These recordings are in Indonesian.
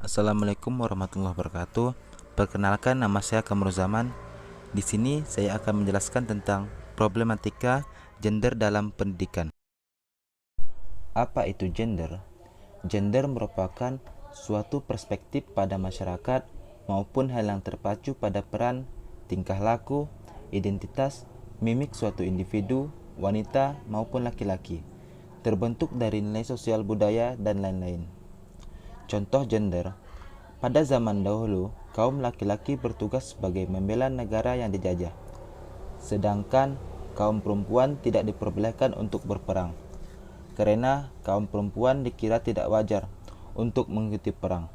Assalamualaikum warahmatullahi wabarakatuh. Perkenalkan, nama saya Kamruzaman. Di sini saya akan menjelaskan tentang problematika gender dalam pendidikan. Apa itu gender? Gender merupakan suatu perspektif pada masyarakat maupun hal yang terpacu pada peran, tingkah laku, identitas, mimik suatu individu, wanita maupun laki-laki, terbentuk dari nilai sosial budaya dan lain-lain. Contoh gender. Pada zaman dahulu, kaum laki-laki bertugas sebagai membela negara yang dijajah, sedangkan kaum perempuan tidak diperbolehkan untuk berperang, karena kaum perempuan dikira tidak wajar untuk mengikuti perang.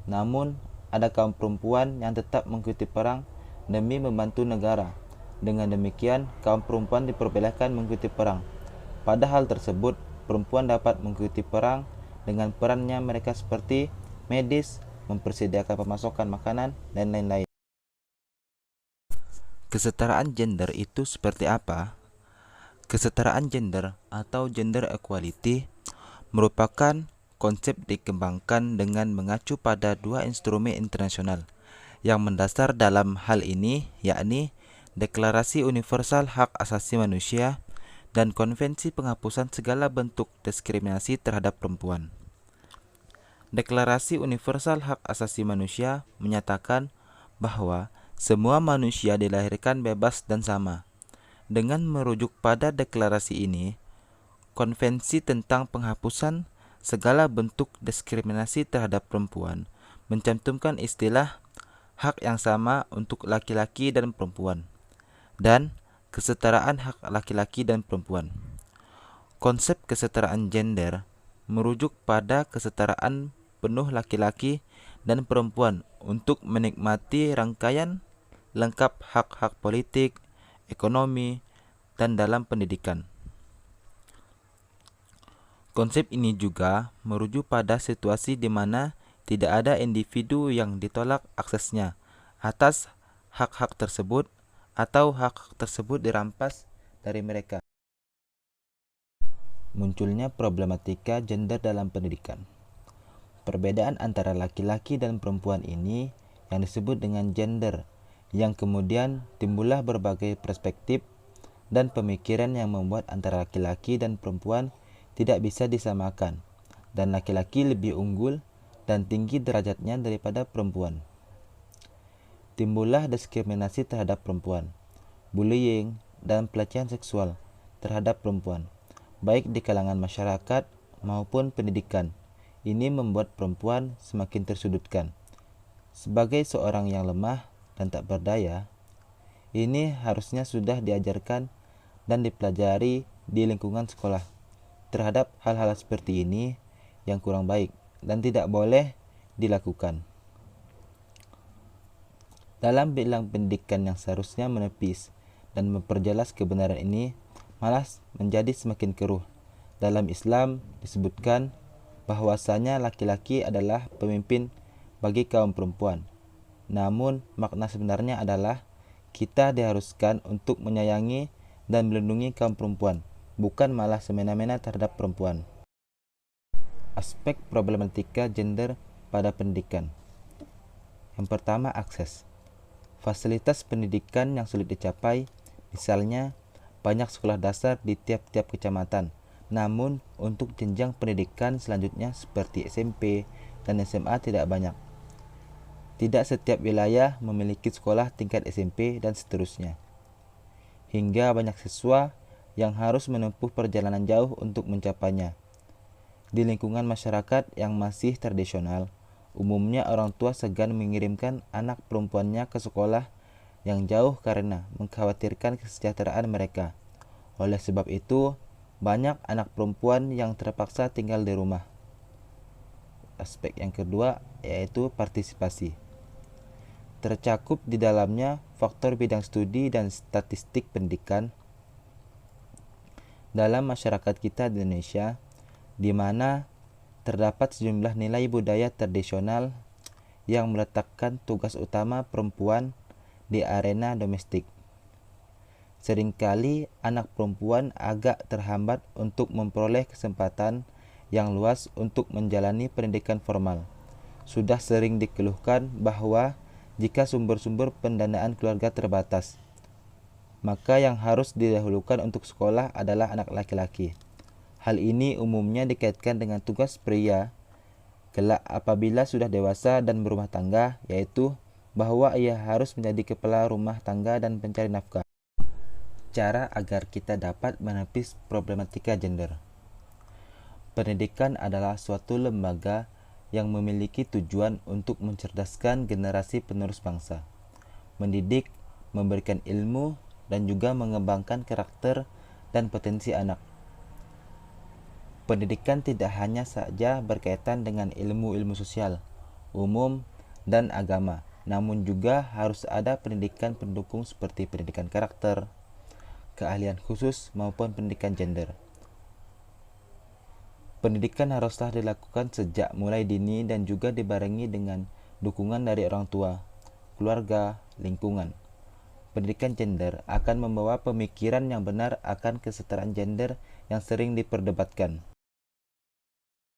Namun, ada kaum perempuan yang tetap mengikuti perang demi membantu negara. Dengan demikian, kaum perempuan diperbolehkan mengikuti perang. Pada hal tersebut, perempuan dapat mengikuti perang dengan perannya mereka seperti medis, mempersediakan pemasukan makanan, dan lain-lain. Kesetaraan gender itu seperti apa? Kesetaraan gender atau gender equality merupakan konsep dikembangkan dengan mengacu pada dua instrumen internasional yang mendasar dalam hal ini, yakni Deklarasi Universal Hak Asasi Manusia dan Konvensi Penghapusan Segala Bentuk Diskriminasi Terhadap Perempuan. Deklarasi Universal Hak Asasi Manusia menyatakan bahwa semua manusia dilahirkan bebas dan sama. Dengan merujuk pada deklarasi ini, Konvensi tentang Penghapusan Segala Bentuk Diskriminasi Terhadap Perempuan mencantumkan istilah hak yang sama untuk laki-laki dan perempuan dan kesetaraan hak laki-laki dan perempuan. Konsep kesetaraan gender merujuk pada kesetaraan penuh laki-laki dan perempuan untuk menikmati rangkaian lengkap hak-hak politik, ekonomi, dan dalam pendidikan. Konsep ini juga merujuk pada situasi di mana tidak ada individu yang ditolak aksesnya atas hak-hak tersebut atau hak tersebut dirampas dari mereka. Munculnya problematika gender dalam pendidikan. Perbedaan antara laki-laki dan perempuan ini yang disebut dengan gender, yang kemudian timbullah berbagai perspektif dan pemikiran yang membuat antara laki-laki dan perempuan tidak bisa disamakan, dan laki-laki lebih unggul dan tinggi derajatnya daripada perempuan. Timbullah diskriminasi terhadap perempuan, bullying, dan pelecehan seksual terhadap perempuan, baik di kalangan masyarakat maupun pendidikan. Ini membuat perempuan semakin tersudutkan. Sebagai seorang yang lemah dan tak berdaya, ini harusnya sudah diajarkan dan dipelajari di lingkungan sekolah. Terhadap hal-hal seperti ini yang kurang baik dan tidak boleh dilakukan. Dalam bidang pendidikan yang seharusnya menepis dan memperjelas kebenaran ini, malah menjadi semakin keruh. Dalam Islam disebutkan bahwasanya laki-laki adalah pemimpin bagi kaum perempuan. Namun makna sebenarnya adalah kita diharuskan untuk menyayangi dan melindungi kaum perempuan, bukan malah semena-mena terhadap perempuan. Aspek problematika gender pada pendidikan. Yang pertama, akses. Fasilitas pendidikan yang sulit dicapai, misalnya banyak sekolah dasar di tiap-tiap kecamatan. Namun, untuk jenjang pendidikan selanjutnya seperti SMP dan SMA tidak banyak. Tidak setiap wilayah memiliki sekolah tingkat SMP dan seterusnya. Hingga banyak siswa yang harus menempuh perjalanan jauh untuk mencapainya. Di lingkungan masyarakat yang masih tradisional, umumnya orang tua segan mengirimkan anak perempuannya ke sekolah yang jauh karena mengkhawatirkan kesejahteraan mereka. Oleh sebab itu, banyak anak perempuan yang terpaksa tinggal di rumah. Aspek yang kedua yaitu partisipasi. Tercakup di dalamnya faktor bidang studi dan statistik pendidikan dalam masyarakat kita di Indonesia, di mana terdapat sejumlah nilai budaya tradisional yang meletakkan tugas utama perempuan di arena domestik. Seringkali anak perempuan agak terhambat untuk memperoleh kesempatan yang luas untuk menjalani pendidikan formal. Sudah sering dikeluhkan bahwa jika sumber-sumber pendanaan keluarga terbatas, maka yang harus didahulukan untuk sekolah adalah anak laki-laki. Hal ini umumnya dikaitkan dengan tugas pria kelak apabila sudah dewasa dan berumah tangga, yaitu bahwa ia harus menjadi kepala rumah tangga dan pencari nafkah. Cara agar kita dapat menepis problematika gender. Pendidikan adalah suatu lembaga yang memiliki tujuan untuk mencerdaskan generasi penerus bangsa, mendidik, memberikan ilmu, dan juga mengembangkan karakter dan potensi anak. Pendidikan tidak hanya saja berkaitan dengan ilmu-ilmu sosial, umum, dan agama, namun juga harus ada pendidikan pendukung seperti pendidikan karakter, keahlian khusus, maupun pendidikan gender. Pendidikan haruslah dilakukan sejak mulai dini dan juga dibarengi dengan dukungan dari orang tua, keluarga, lingkungan. Pendidikan gender akan membawa pemikiran yang benar akan kesetaraan gender yang sering diperdebatkan.